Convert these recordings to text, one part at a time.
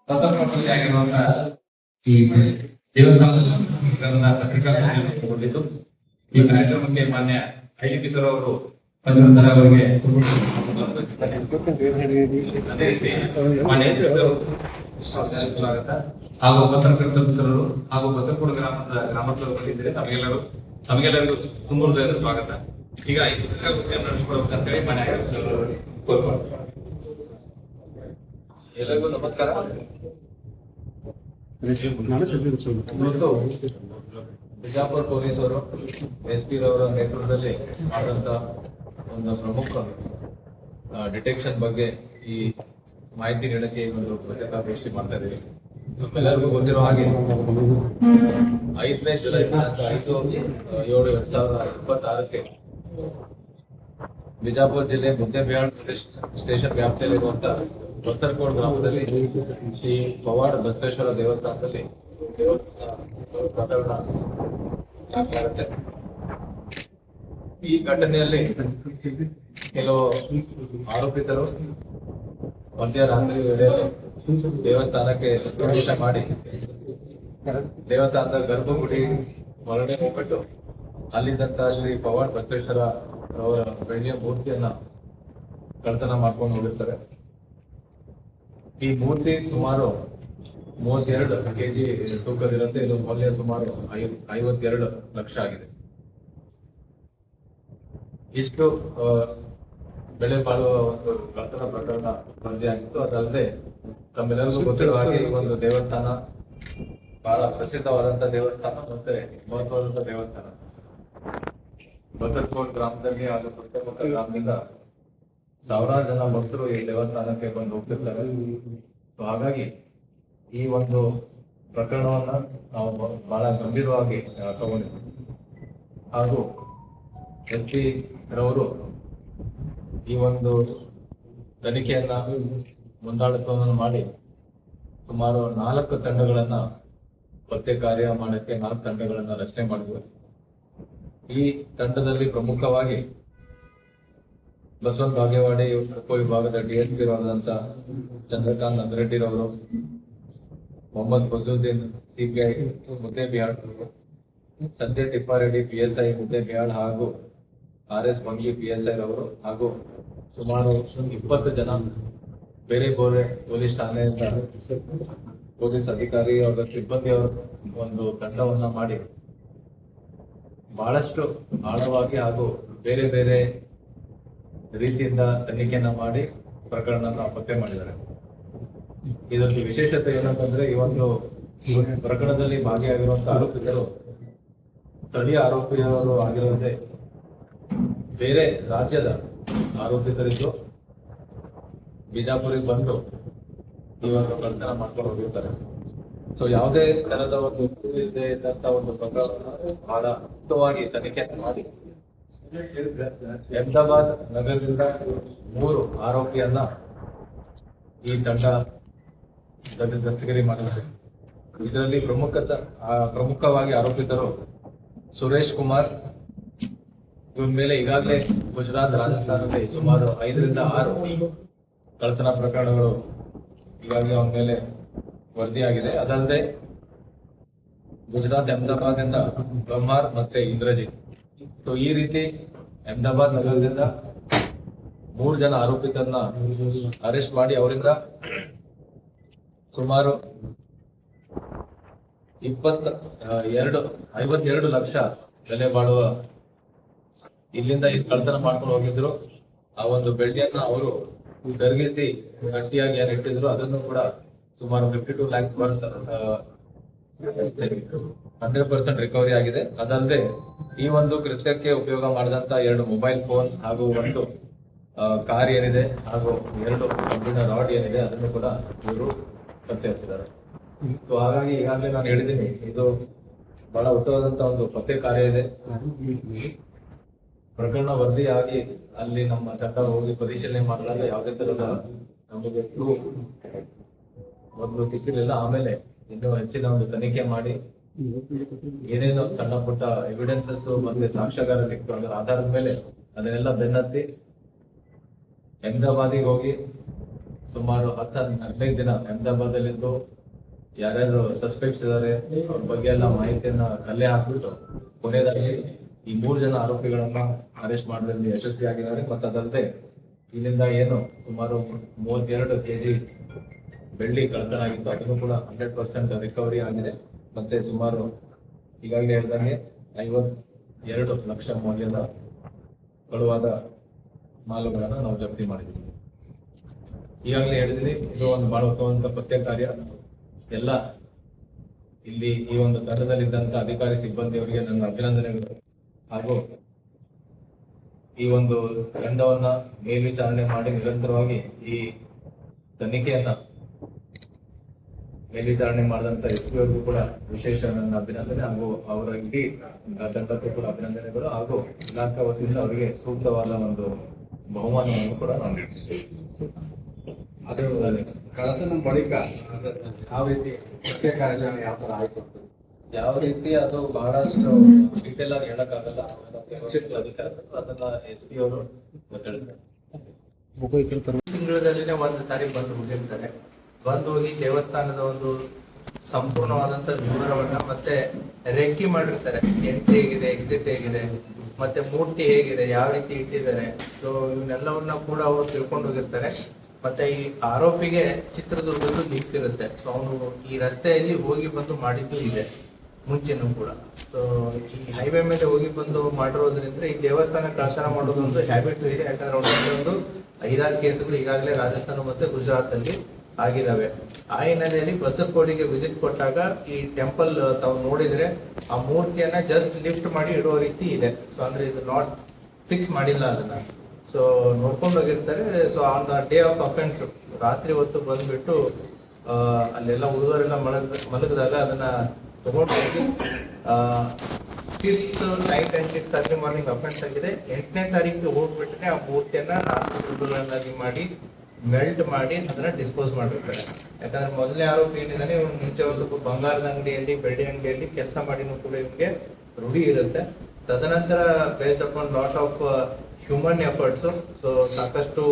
ಬಸವನಗುಡಿ ಆಗಿರುವಂತಹ ಈ ದೇವಸ್ಥಾನದ ಪತ್ರಿಕಾಗೊಂಡಿದ್ದು ಈ ಕಾರ್ಯಕ್ರಮಕ್ಕೆ ಮಾನ್ಯ ಐಲಿಪಿ ಸರ್ ಅವರು ಬಂದಿರುತ್ತಾರೆ. ಅವರಿಗೆ ಅದೇ ರೀತಿ ಮಾನ್ಯ ಹಾಗೂ ಸ್ವತಂತ್ರ ಮಿತ್ರರು ಹಾಗೂ ಬಸವನಗುಡಿ ಗ್ರಾಮದ ಬಂದಿದ್ದರೆ ತಮಗೆಲ್ಲರಿಗೂ ತುಂಬ ಸ್ವಾಗತ. ಈಗ ಈ ಪತ್ರಿಕಾಗೋಷ್ಠಿಯನ್ನು ನಡೆಸಿಕೊಡಬೇಕಂತೇಳಿ ಮಾನ್ಯ ಎಲ್ಲರಿಗೂ ನಮಸ್ಕಾರ. ಇವತ್ತು ಬಿಜಾಪುರ ಪೊಲೀಸರು SP ರವರ ನೇತೃತ್ವದಲ್ಲಿ ಆದಂತ ಒಂದು ಪ್ರಮುಖ ಡಿಟೆಕ್ಷನ್ ಬಗ್ಗೆ ಈ ಮಾಹಿತಿ ನೀಡಕ್ಕೆ ಒಂದು ಪತ್ರಿಕಾಗೋಷ್ಠಿ ಮಾಡ್ತಾ ಇದ್ದೀವಿ. ಎಲ್ಲರಿಗೂ ಗೊತ್ತಿರೋ ಹಾಗೆ 5ನೇ ಜುಲೈ 5/7/2026 ಬಿಜಾಪುರ ಜಿಲ್ಲೆ ಮುದ್ದೇಬಿಹಾಳ್ ಸ್ಟೇಷನ್ ವ್ಯಾಪ್ತಿಯಲ್ಲಿರುವಂತಹ ಬಸರಕೋಡ್ ಗ್ರಾಮದಲ್ಲಿ ಶ್ರೀ ಪವಾಡ ಬಸವೇಶ್ವರ ದೇವಸ್ಥಾನದಲ್ಲಿ ಪ್ರಕರಣ ಆಗುತ್ತೆ. ಈ ಘಟನೆಯಲ್ಲಿ ಕೆಲವು ಆರೋಪಿತರು ಮಧ್ಯರಾತ್ರಿ ವೇಳೆಯಲ್ಲಿ ದೇವಸ್ಥಾನಕ್ಕೆ ಪ್ರವೇಶ ಮಾಡಿ ದೇವಸ್ಥಾನದ ಗರ್ಭಗುಡಿ ಹೊರಗಡೆ ಹೋಗ್ಬಿಟ್ಟು ಅಲ್ಲಿದ್ದಂತ ಶ್ರೀ ಪವಾಡ ಬಸವೇಶ್ವರ ಅವರ ಬೆಳ್ಳಿಯ ಮೂರ್ತಿಯನ್ನ ಕಳ್ತನ ಮಾಡ್ಕೊಂಡು ಹೋಗಿರ್ತಾರೆ. ಈ ಮೂರ್ತಿ ಸುಮಾರು 32 kg ತೂಕದಿರುತ್ತೆ. ಇದು ಮೌಲ್ಯ ಸುಮಾರು 52 ಲಕ್ಷ ಆಗಿದೆ. ಇಷ್ಟು ಬೆಲೆ ಬಾಳುವ ಒಂದು ಕಳ್ತನ ಪ್ರಕರಣ ವರದಿಯಾಗಿತ್ತು. ಅದಲ್ಲದೆ ತಮ್ಮೆಲ್ಲರಿಗೂ ಗೊತ್ತಿರುವ ಹಾಗೆ ಈ ಒಂದು ದೇವಸ್ಥಾನ ಬಹಳ ಪ್ರಸಿದ್ಧವಾದಂತ ದೇವಸ್ಥಾನ ಮತ್ತೆ ಮಹತ್ವವಾದಂತ ದೇವಸ್ಥಾನ. ಬಸರಕೋಡ್ ಗ್ರಾಮದಲ್ಲಿ ಹಾಗೂ ಸುತ್ತಮುತ್ತ ಗ್ರಾಮದಿಂದ ಸಾವಿರಾರು ಜನ ಭಕ್ತರು ಈ ದೇವಸ್ಥಾನಕ್ಕೆ ಬಂದು ಹೋಗ್ತಿರ್ತಾರೆ. ಹಾಗಾಗಿ ಈ ಒಂದು ಪ್ರಕರಣವನ್ನ ನಾವು ಬಹಳ ಗಂಭೀರವಾಗಿ ತಗೊಂಡಿದ್ವಿ. ಹಾಗೂ SP ರವರು ಈ ಒಂದು ತನಿಖೆಯನ್ನ ಮುಂದಾಳತ್ವವನ್ನು ಮಾಡಿ ಸುಮಾರು 4 ತಂಡಗಳನ್ನ ಪತ್ತೆ ಕಾರ್ಯ ಮಾಡಕ್ಕೆ 4 ತಂಡಗಳನ್ನ ರಚನೆ ಮಾಡಿದ್ವಿ. ಈ ತಂಡದಲ್ಲಿ ಪ್ರಮುಖವಾಗಿ ಬಸವನ್ ಬಾಗೇವಾಡಿ ಉಪವಿಭಾಗದ DSP ಆದಂತ ಚಂದ್ರಕಾಂತ್ ನಂದರೆಡ್ಡಿರವರು, ಮೊಹಮ್ಮದ್ ಫಜುದ್ದೀನ್ CPI ಮುದ್ದೇಬಿಹಾಳ್, ಸಂಜಯ್ ಟಿಪ್ಪಾರೆಡ್ಡಿ PSI ಮುದ್ದೇಬಿಹಾಳ್ ಹಾಗೂ RS ಬಂಗಿ PSI ರವರು ಹಾಗೂ ಸುಮಾರು 20 ಜನ ಬೇರೆ ಬೇರೆ ಪೊಲೀಸ್ ಠಾಣೆಯಿಂದ ಪೊಲೀಸ್ ಅಧಿಕಾರಿ ಅವರ ಸಿಬ್ಬಂದಿಯವರು ಒಂದು ತಂಡವನ್ನ ಮಾಡಿ ಬಹಳಷ್ಟು ಆಳವಾಗಿ ಹಾಗೂ ಬೇರೆ ಬೇರೆ ರೀತಿಯಿಂದ ತನಿಖೆಯನ್ನ ಮಾಡಿ ಪ್ರಕರಣ ಪತ್ತೆ ಮಾಡಿದ್ದಾರೆ. ಇದರಲ್ಲಿ ವಿಶೇಷತೆ ಏನಂತಂದ್ರೆ ಈ ಒಂದು ಪ್ರಕರಣದಲ್ಲಿ ಭಾಗಿಯಾಗಿರುವಂತಹ ಆರೋಪಿತರು ಸ್ಥಳೀಯ ಆರೋಪಿಯವರು ಆಗಿರುವುದೇ ಬೇರೆ ರಾಜ್ಯದ ಆರೋಪಿತರಿದ್ದು ಬಿಜಾಪುರಿಗೆ ಬಂದು ಇವಾಗ ಕಳ್ತನ ಮಾಡ್ಕೊಂಡು ಹೋಗಿರ್ತಾರೆ. ಸೊ ಯಾವುದೇ ತರದ ಒಂದು ಇಲ್ಲದೆ ಇದ್ದಂತ ಒಂದು ಪ್ರಕರಣ ಬಹಳ ಮುಕ್ತವಾಗಿ ತನಿಖೆಯನ್ನು ಮಾಡಿ ಅಹಮದಾಬಾದ್ ನಗರದಿಂದ 3 ಆರೋಪಿಯನ್ನ ಈ ತಂಡ ದಸ್ತಗಿರಿ ಮಾಡಿದ್ದಾರೆ. ಇದರಲ್ಲಿ ಪ್ರಮುಖವಾಗಿ ಆರೋಪಿತರು ಸುರೇಶ್ ಕುಮಾರ್. ಇವನ ಮೇಲೆ ಈಗಾಗಲೇ ಗುಜರಾತ್ ರಾಜಸ್ಥಾನದಲ್ಲಿ ಸುಮಾರು 5 ರಿಂದ 6 ಕಳ್ತನ ಪ್ರಕರಣಗಳು ಈಗಾಗಲೇ ಅವನ ಮೇಲೆ ವರದಿಯಾಗಿದೆ. ಅದಲ್ಲದೆ ಗುಜರಾತ್ ಅಹಮದಾಬಾದ್ ಇಂದ ಬ್ರಹ್ಮಾರ್ ಮತ್ತೆ ಇಂದ್ರಜಿತ್. ಸೊ ಈ ರೀತಿ ಅಹಮದಾಬಾದ್ ನಗರದಿಂದ 3 ಜನ ಆರೋಪಿತರನ್ನ ಅರೆಸ್ಟ್ ಮಾಡಿ ಅವರಿಂದ ಸುಮಾರು 52 ಲಕ್ಷ ಬೆಲೆ ಬಾಳುವ ಇಲ್ಲಿಂದ ಕಳ್ತನ ಮಾಡ್ಕೊಂಡು ಹೋಗಿದ್ರು. ಆ ಒಂದು ಬೆಳ್ಳಿಯನ್ನ ಅವರು ಕರಗಿಸಿ ಗಟ್ಟಿಯಾಗಿ ಏನ್ ಇಟ್ಟಿದ್ರು ಅದನ್ನು ಕೂಡ ಸುಮಾರು 52 lakhs ವರ್ತ್ 100% ರಿಕವರಿ ಆಗಿದೆ. ಅದಲ್ಲದೆ ಈ ಒಂದು ಕೃತ್ಯಕ್ಕೆ ಉಪಯೋಗ ಮಾಡಿದಂತ 2 ಮೊಬೈಲ್ ಫೋನ್ ಹಾಗೂ 1 ಕಾರ್ ಏನಿದೆ ಹಾಗೂ 2 ಕಬ್ಬಿಣ ರಾಡ್ ಏನಿದೆ ಅದನ್ನು ಕೂಡ ಇವರು ಪತ್ತೆ ಹಚ್ಚಿದ್ದಾರೆ. ಸೊ ಹಾಗಾಗಿ ಈಗಾಗಲೇ ನಾನು ಹೇಳಿದ್ದೀನಿ, ಇದು ಬಹಳ ಉತ್ತಮವಾದಂತ ಒಂದು ಪತ್ತೆ ಕಾರ್ಯ ಇದೆ. ಪ್ರಕರಣ ವರದಿಯಾಗಿ ಅಲ್ಲಿ ನಮ್ಮ ತಂಡ ಹೋಗಿ ಪರಿಶೀಲನೆ ಮಾಡಿದಾಗ ಯಾವುದೇ ತರದ ನಮಗೆ ಮೊದಲು ಸಿಕ್ಕಿರಲಿಲ್ಲ. ಆಮೇಲೆ ಇನ್ನೂ ಹೆಚ್ಚಿನ ಒಂದು ತನಿಖೆ ಮಾಡಿ ಏನೇನು ಸಣ್ಣ ಪುಟ್ಟ ಎವಿಡೆನ್ಸಸ್ ಮತ್ತೆ ಸಾಕ್ಷ್ಯಾಧಾರ ಸಿಕ್ತು ಅದರ ಆಧಾರದ ಮೇಲೆ ಅದನ್ನೆಲ್ಲ ಬೆನ್ನತ್ತಿ ಅಹಮದಾಬಾದಿಗೆ ಹೋಗಿ ಸುಮಾರು 10-15 ದಿನ ಅಹಮದಾಬಾದಲ್ಲಿದ್ದು ಯಾರ್ಯಾರು ಸಸ್ಪೆಕ್ಟ್ಸ್ ಇದ್ದಾರೆ ಅವ್ರ ಬಗ್ಗೆ ಎಲ್ಲ ಮಾಹಿತಿಯನ್ನ ಕಲೆ ಹಾಕ್ಬಿಟ್ಟು ಕೊನೆಯದಾಗಿ ಈ 3 ಜನ ಆರೋಪಿಗಳನ್ನ ಅರೆಸ್ಟ್ ಮಾಡುವಲ್ಲಿ ಯಶಸ್ವಿಯಾಗಿದ್ದಾರೆ. ಮತ್ತು ಅದಲ್ಲದೆ ಇಲ್ಲಿಂದ ಏನು ಸುಮಾರು 32 kg ಬೆಳ್ಳಿ ಕಳ್ಳತನ ಆಗಿತ್ತು, ಅದನ್ನು ಕೂಡ 100% ರಿಕವರಿ ಆಗಿದೆ. ಮತ್ತೆ ಸುಮಾರು ಈಗಾಗಲೇ ಹೇಳಿದಂಗೆ 52 ಲಕ್ಷ ಮೌಲ್ಯದ ಕಳುವಾದ ಮಾಲುಗಳನ್ನು ನಾವು ಜಪ್ತಿ ಮಾಡಿದ್ದೀವಿ. ಈಗಾಗಲೇ ಹೇಳಿದ್ವಿ, ಇದು ಒಂದು ಬಹಳ ಉತ್ತಮವಾದ ಪತ್ತೆ ಕಾರ್ಯ. ಎಲ್ಲ ಇಲ್ಲಿ ಈ ಒಂದು ತಂಡದಲ್ಲಿದ್ದಂತ ಅಧಿಕಾರಿ ಸಿಬ್ಬಂದಿಯವರಿಗೆ ನನ್ನ ಅಭಿನಂದನೆಗಳು. ಹಾಗೂ ಈ ಒಂದು ತಂಡವನ್ನ ಮೇಲ್ವಿಚಾರಣೆ ಮಾಡಿ ನಿರಂತರವಾಗಿ ಈ ತನಿಖೆಯನ್ನ ಮೇಲ್ವಿಚಾರಣೆ ಮಾಡಿದಂತ ಎಸ್ಪಿ ಅವ್ರಿಗೂ ಕೂಡ ವಿಶೇಷ ನನ್ನ ಅಭಿನಂದನೆ, ಹಾಗೂ ಅವರ ಇಡೀ ತಂಡಕ್ಕೂ ಕೂಡ ಅಭಿನಂದನೆಗಳು. ಹಾಗೂ ಇಲಾಖಾ ವತಿಯಿಂದ ಅವರಿಗೆ ಸೂಕ್ತವಾದ ಒಂದು ಬಹುಮಾನವನ್ನು ಕೂಡ ನಾವು ನೀಡ್ತೀವಿ. ಅದು ಕಳ್ಳತನ ಬಳಿಕ ಯಾವ ರೀತಿ ಪತ್ತೆ ಕಾರ್ಯಾಚರಣೆ ಯಾವ ತರ ಆಯ್ತು? ಯಾವ ರೀತಿ ಅದು ಬಹಳಷ್ಟು ಡೀಟೇಲ್ ಆಗಿ ಹೇಳಕ್ಕಾಗಲ್ಲ, ಅದನ್ನ SP ಅವರು ತಿಳಿಸ್ತಾರೆ. ತಿಂಗಳಲ್ಲಿನೇ ಒಂದು ಸಾರಿ ಬಂದು ಹೋಗಿರ್ತಾರೆ. ಬಂದು ಹೋಗಿ ದೇವಸ್ಥಾನದ ಒಂದು ಸಂಪೂರ್ಣವಾದಂತ ವಿವರವನ್ನ ಮತ್ತೆ ರೆಕ್ಕಿ ಮಾಡಿರ್ತಾರೆ. ಎಂಟ್ರಿ ಹೇಗಿದೆ, ಎಕ್ಸಿಟ್ ಹೇಗಿದೆ, ಮತ್ತೆ ಮೂರ್ತಿ ಹೇಗಿದೆ, ಯಾವ ರೀತಿ ಇಟ್ಟಿದ್ದಾರೆ. ಸೊ ಇವನ್ನೆಲ್ಲವನ್ನ ಕೂಡ ಅವರು ತಿಳ್ಕೊಂಡು ಹೋಗಿರ್ತಾರೆ. ಮತ್ತೆ ಈ ಆರೋಪಿಗೆ ಚಿತ್ರದುರ್ಗದ್ದು ಲಿಂಕ್ ಇರುತ್ತೆ. ಸೊ ಅವನು ಈ ರಸ್ತೆಯಲ್ಲಿ ಹೋಗಿ ಬಂದು ಮಾಡಿದ್ದು ಇದೆ ಮುಂಚೆನೂ ಕೂಡ. ಸೊ ಈ ಹೈವೇ ಮೇಲೆ ಹೋಗಿ ಬಂದು ಮಾಡಿರೋದ್ರಿಂದ ಈ ದೇವಸ್ಥಾನ ಕಳ್ಳತನ ಮಾಡೋದು ಒಂದು ಹ್ಯಾಬಿಟ್ ಇದೆ. ಯಾಕಂದ್ರೆ ಒಂದು 5-6 ಕೇಸುಗಳು ಈಗಾಗಲೇ ರಾಜಸ್ಥಾನ ಮತ್ತೆ ಗುಜರಾತ್ ಅಲ್ಲಿ ಆಗಿದಾವೆ. ಆ ಹಿನ್ನೆಲೆಯಲ್ಲಿ ಬಸವಕೋಡಿಗೆ ವಿಸಿಟ್ ಕೊಟ್ಟಾಗ ಈ ಟೆಂಪಲ್ ತಾವು ನೋಡಿದ್ರೆ ಆ ಮೂರ್ತಿಯನ್ನ ಜಸ್ಟ್ ಲಿಫ್ಟ್ ಮಾಡಿ ಇಡೋ ರೀತಿ ಇದೆ. ಸೊ ಅಂದ್ರೆ ಇದು ನಾಟ್ ಫಿಕ್ಸ್ ಮಾಡಿಲ್ಲ ಅದನ್ನ. ಸೊ ನೋಡ್ಕೊಂಡು ಹೋಗಿರ್ತಾರೆ. So on the day of offence ರಾತ್ರಿ ಹೊತ್ತು ಬಂದ್ಬಿಟ್ಟು ಅಲ್ಲೆಲ್ಲ ಹುಡುಗರೆಲ್ಲ ಮಲಗಿದಾಗ ಅದನ್ನ ತಗೊಂಡು ಹೋಗಿ 5th night and 6th early morning offence ಆಗಿದೆ. 8ನೇ ತಾರೀಕು ಹೋಗ್ಬಿಟ್ಟೆ ಆ ಮೂರ್ತಿಯನ್ನ 4 ತುಂಡುಗಳನ್ನಾಗಿ ಮಾಡಿ ಮೆಲ್ಟ್ ಮಾಡಿ ಅದನ್ನ ಡಿಸ್ಪೋಸ್ ಮಾಡಿರ್ತಾರೆ. ಯಾಕಂದ್ರೆ ಮೊದಲನೇ ಆರೋಪಿ ಏನಿದಾನೆ ಇವ್ನು ಮುಂಚೆ ಒಂದು ಸ್ವಲ್ಪ ಬಂಗಾರದ ಅಂಗಡಿಯಲ್ಲಿ, ಬೆಳ್ಳಿ ಅಂಗಡಿಯಲ್ಲಿ ಕೆಲಸ ಮಾಡಿನೂ ಕೂಡ ಇವನಿಗೆ ರೂಢಿ ಇರುತ್ತೆ. ತದನಂತರ based upon lot of human efforts, so ಸಾಕಷ್ಟು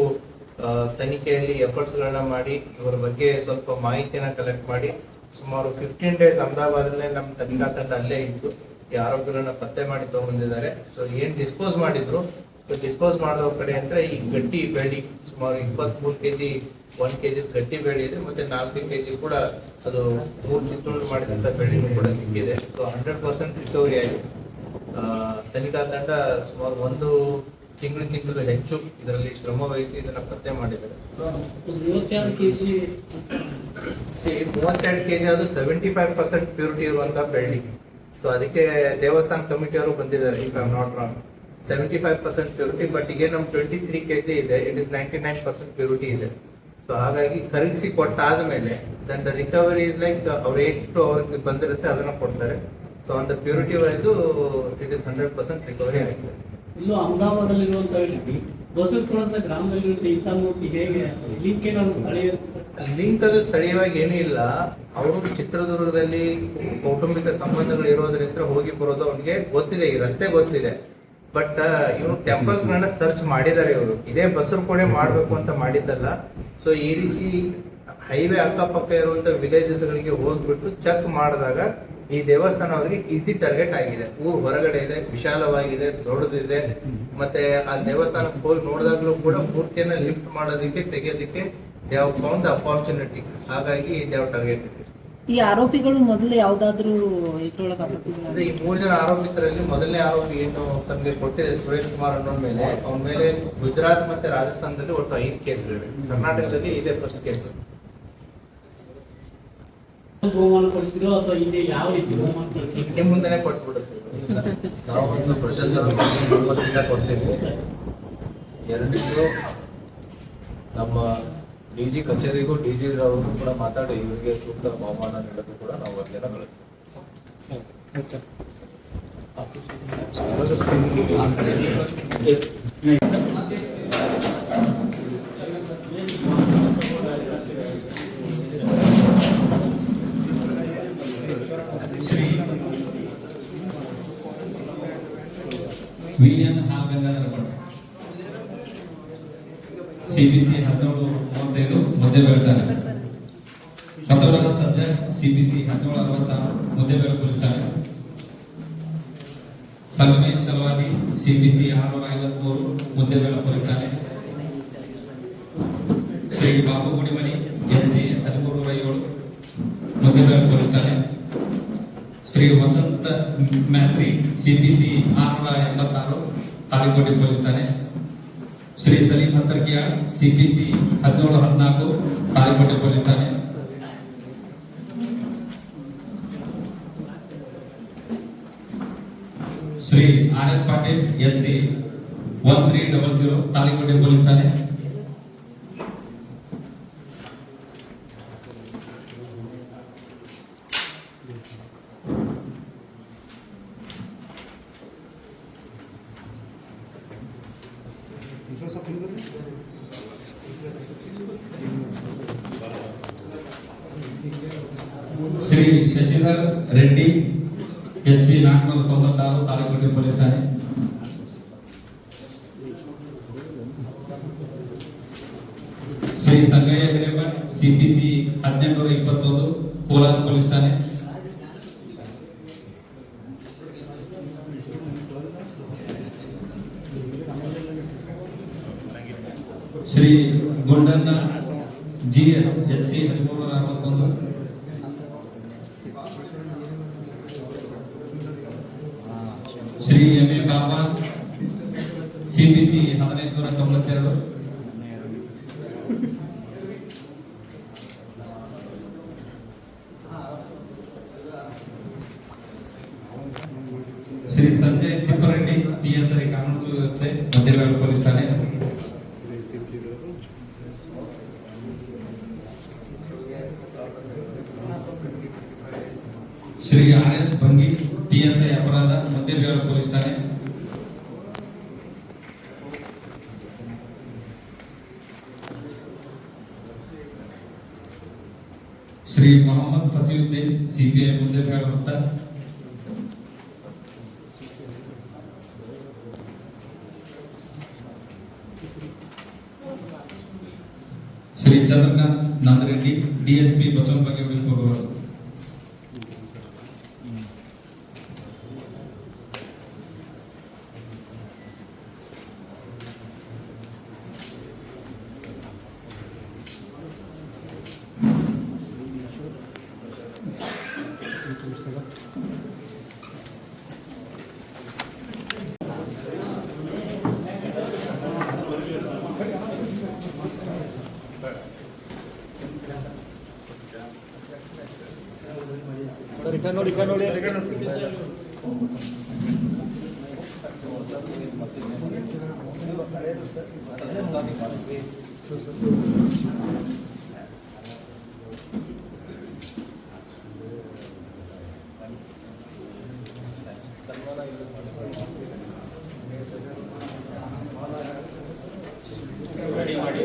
ತನಿಖೆಯಲ್ಲಿ ಎಫರ್ಟ್ಸ್ ಗಳನ್ನ ಮಾಡಿ ಇವರ ಬಗ್ಗೆ ಸ್ವಲ್ಪ ಮಾಹಿತಿಯನ್ನ ಕಲೆಕ್ಟ್ ಮಾಡಿ ಸುಮಾರು 15 days ಅಹಮದಾಬಾದಲ್ಲೇ ನಮ್ಮ ತನಿಖಾ ತಂಡ ಅಲ್ಲೇ ಇದ್ದು ಈ ಆರೋಪಿಗಳನ್ನ ಪತ್ತೆ ಮಾಡಿ ತಗೊಂಡ್ಬಂದಿದ್ದಾರೆ. ಸೊ ಏನ್ ಡಿಸ್ಪೋಸ್ ಮಾಡಿದ್ರು, ಡಿಸ್ಪೋಸ್ ಮಾಡೋ ಕಡೆ ಅಂದ್ರೆ ಈ ಗಟ್ಟಿ ಬೆಳ್ಳಿ ಸುಮಾರು 23 kg 1 kg ಗಟ್ಟಿ ಬೆಳ್ಳಿ ಇದೆ. ಮತ್ತೆ 4 kg ಕೂಡ ಅದು 3 ತುಂಡು ಮಾಡಿದಂತ ಬೆಳ್ಳಿನೂ ಕೂಡ ಸಿಕ್ಕಿದೆ. ಸೊ 100% ರಿಕವರಿ ಆಗಿದೆ. ತನಿಖಾ ತಂಡ ಸುಮಾರು 1 ತಿಂಗಳು ಹೆಚ್ಚು ಇದರಲ್ಲಿ ಶ್ರಮ ವಹಿಸಿ ಇದನ್ನ ಪತ್ತೆ ಮಾಡಿದ್ದಾರೆ. 32 kg ಅದು 75% ಪ್ಯೂರಿಟಿ ಇರುವಂತಹ ಬೆಳ್ಳಿ. ಸೊ ಅದಕ್ಕೆ ದೇವಸ್ಥಾನ ಕಮಿಟಿ ಅವರು ಬಂದಿದ್ದಾರೆ. If I am not wrong 75% purity. But ಈಗ ನಮ್ 23 kg ಇದೆ, ಇಟ್ ಇಸ್ 99% ಪ್ಯೂರಿಟಿ ಇದೆ. ಸೊ ಹಾಗಾಗಿ ಕರಗಿಸಿ ಕೊಟ್ಟಾದ್ಮೇಲೆ then the recovery is like ಅವ್ರು 8 ಅವ್ರಿಗೆ ಬಂದಿರುತ್ತೆ ಅದನ್ನ ಕೊಡ್ತಾರೆ. So on the purity wise it is 100% recovery ಆಗಿದೆ. ಇಲ್ಲೂ ಅಹಮದಾಬಾದಲ್ಲಿರುವಂತಹ ವ್ಯಕ್ತಿ ಬಸವಪುರದ ಗ್ರಾಮದಲ್ಲಿರುತ್ತೆ ಇಂಥ ಮೂರ್ತಿ ಹೇಗೆ ಲಿಂಕ್ ಏನಾದ್ರು ಸ್ಥಳೀಯ ಲಿಂಕ್ ಅದು ಸ್ಥಳೀಯವಾಗಿ ಏನೂ ಇಲ್ಲ. ಅವರು ಚಿತ್ರದುರ್ಗದಲ್ಲಿ ಕೌಟುಂಬಿಕ ಸಂಬಂಧಗಳು ಇರೋದ್ರಿಂದ ಹೋಗಿ ಬರೋದು ಅವ್ನಿಗೆ ಗೊತ್ತಿದೆ, ಈ ರಸ್ತೆ ಗೊತ್ತಿದೆ. ಬಟ್ ಇವರು ಟೆಂಪಲ್ಸ್ ಗಳನ್ನ ಸರ್ಚ್ ಮಾಡಿದ್ದಾರೆ. ಇವರು ಇದೇ ಬಸವಕೋಡೆ ಮಾಡ್ಬೇಕು ಅಂತ ಮಾಡಿದ್ದಲ್ಲ. ಸೊ ಈ ರೀತಿ ಹೈವೇ ಅಕ್ಕಪಕ್ಕ ಇರುವಂತ ವಿಲೇಜಸ್ ಗಳಿಗೆ ಹೋಗ್ಬಿಟ್ಟು ಚೆಕ್ ಮಾಡಿದಾಗ ಈ ದೇವಸ್ಥಾನ ಅವರಿಗೆ ಈಸಿ ಟಾರ್ಗೆಟ್ ಆಗಿದೆ. ಊರ್ ಹೊರಗಡೆ ಇದೆ, ವಿಶಾಲವಾಗಿದೆ, ದೊಡ್ಡದಿದೆ. ಮತ್ತೆ ಆ ದೇವಸ್ಥಾನಕ್ಕೆ ಹೋಗಿ ನೋಡಿದಾಗ್ಲೂ ಕೂಡ ಮೂರ್ತಿಯನ್ನ ಲಿಫ್ಟ್ ಮಾಡೋದಕ್ಕೆ ತೆಗೆಯೋದಕ್ಕೆ they have found the opportunity. ಹಾಗಾಗಿ ದೇ ಹ್ಯಾವ್ ಟಾರ್ಗೆಟ್. ಈ ಆರೋಪಿಗಳು ಮೊದಲು ಯಾವ್ದಾದ್ರು ಇದ್ರೊಳಗೆ ಅದೇ ಈ 3 ಜನ ಆರೋಪಿತರಲ್ಲಿ ಮೊದಲನೇ ಆರೋಪಿ ಏನು ತಮಗೆ ಕೊಟ್ಟಿದೆ ಸುರೇಶ್ ಕುಮಾರ್ ಅನ್ನೋ ಮೇಲೆ ಅವನ ಮೇಲೆ ಗುಜರಾತ್ ಮತ್ತೆ ರಾಜಸ್ಥಾನದಲ್ಲಿ ಒಟ್ಟು 5 ಕೇಸ್ಗಳಿವೆ. ಕರ್ನಾಟಕದಲ್ಲಿ ಇದೇ ಫಸ್ಟ್ ಕೇಸ್. ಬಹುಮಾನ ಕೊಡ್ತಿರೋ ಅಥವಾ ಹಿಂದೆ ಯಾವ ರೀತಿ ಬಹುಮಾನ ಕೊಡ್ತೀವಿ ನಿಮ್ಮ ಮುಂದೆನೆ ಕೊಟ್ಬಿಡುತ್ತೆ. ನಾವು ಒಂದು ಪ್ರಶಸ್ತಿ ಕೊಡ್ತೀವಿ. ಎರಡನೇದು ನಮ್ಮ DG ಕಚೇರಿಗೂ DG ಅವರು ಕೂಡ ಮಾತಾಡಿ ಇವರಿಗೆ ಸೂಕ್ತ ಬಹುಮಾನ ನೀಡೋದು ಕೂಡ ನಾವು ಅರ್ಜಿನ ವಿಎನ್ ಹಾಗಂಗಾಧರ ಭಟ್ CBC 1735 ಮುದ್ದೇಬೇಳೆ ಠಾಣೆ. ಬಸವರಾಜ ಸಜ್ಜಾ ಸಿಪಿಸಿ 1766 ಮುದ್ದೇಬೇಳೆ ಪೊಲೀಸ್ ಠಾಣೆ. ಸಂಗಮೇಶ್ ಚಲವಾದಿ ಸಿಪಿಸಿ 653 ಮುದ್ದೇಬೇಳೆ ಪೊಲೀಸ್ ಠಾಣೆ. ಶ್ರೀ ಬಾಬು ಗುಡಿಮನಿ ಎನ್ಸಿ 1307 ಮುದ್ದೇಬೇಳೆ ಪೊಲೀಸ್ ಠಾಣೆ. ಶ್ರೀ ವಸಂತ ಮ್ಯಾತ್ರಿ ಸಿಪಿಸಿ 686 ತಾಳಿಕೋಟೆ ಪೊಲೀಸ್ ಠಾಣೆ. ಶ್ರೀ ಸಲೀಂ ಹತ್ತರ್ಕಿಯಾಳ್ ಸಿಪಿಸಿ 1714 ತಾಳಿಕೋಟೆ ಪೊಲೀಸ್ ಠಾಣೆ. Shri RS Patil LC 1300 Talikote police ಠಾಣೆ. ಶ್ರೀ ಶಶಿಧರ್ ರೆಡ್ಡಿ LC 496 ತಾಳಿಕೋಟೆ ಪೊಲೀಸ್ ಠಾಣೆ. ಶ್ರೀ ಸಂಗಯ್ಯ ಹಿರೇಮಠ್ ಸಿಪಿಸಿ 1821 ಕೋಲಾರ ಪೊಲೀಸ್ ಠಾಣೆ. Shri Gundanna GS LC 1361. Shri MA ಬಾಬಾ ಸಿಪಿಸಿ 1592. ಶ್ರೀ ಸಂಜಯ್ ತಿಪ್ಪರೆಡ್ಡಿ PSI ಕಾನೂನು ಸುವ್ಯವಸ್ಥೆ ಮುದ್ದೇಬೇಳೆ ಪೊಲೀಸ್ ಠಾಣೆ. ಶ್ರೀ RS ಭಂಗಿ PSI ಅಪರಾಧ ಮುದ್ದೇಬೇಳೆ ಪೊಲೀಸ್ ಠಾಣೆ. ಶ್ರೀ ಮೊಹಮ್ಮದ್ ಫಸೀವುದ್ದೀನ್ CPI ಮುದ್ದೇಬೇಳೆ ವೃತ್ತ. ಶ್ರೀ ಚಂದ್ರಕಾಂತ್ ನಂದರೆಡ್ಡಿ DSP ಬಸವನಬಾಗೇವಾಡಿ ಪೂರ್ವ. ರೆಡಿ ಮಾಡಿ